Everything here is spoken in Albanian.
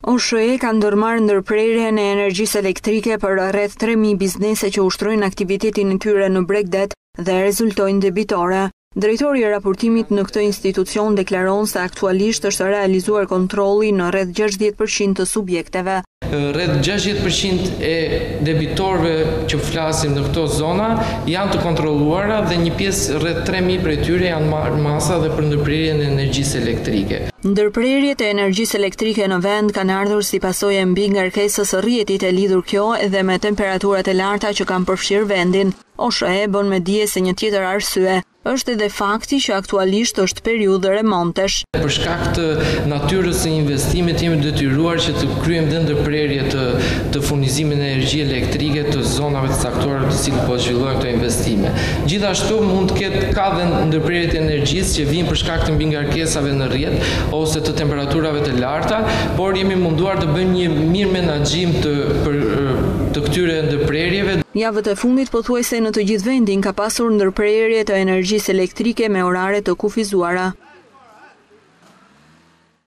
OSHE ka ndërmarrë ndërprerjen e energjisë elektrike për rreth 3000 biznese që ushtrojnë aktivitetin e tyre në Bregdet dhe rezultojnë debitore. Drejtori i raportimit në këtë institucion deklaron se aktualisht është realizuar kontrolli në rreth 60% të subjekteve. Rreth 60% e debitorëve që flasim në këto zona janë të kontrolluara dhe një pjesë rreth 3000 prej tyre janë marrë masa dhe për ndërprerjen e energjisë elektrike. Ndërprerjet e energjisë elektrike në vend kanë ardhur si pasojë mbi ngarkesës së rrjetit e lidhur kjo edhe me temperaturat e larta që kanë përfshirë vendin. OSHE bën me dije se një tjetër arsye është edhe fakti që aktualisht është periudhë remontesh. Për shkak të natyrës së investimit jemi detyruar që të kryejmë dhe ndërprerje të furnizimit në energji elektrike të zonave të caktuara të cilët po zhvillojnë këto investime. Gjithashtu mund të ka dhe ndërprerje të energjisë që vijnë për shkak të mbingarkesave në rrjet ose të temperaturave të larta, por jemi munduar të bëjmë një mirë menaxhim të këtyre ndërprerjeve. Javët e fundit pothuajse në të gjithë vendin ka pasur ndërprerje të energjisë elektrike me orare të kufizuara.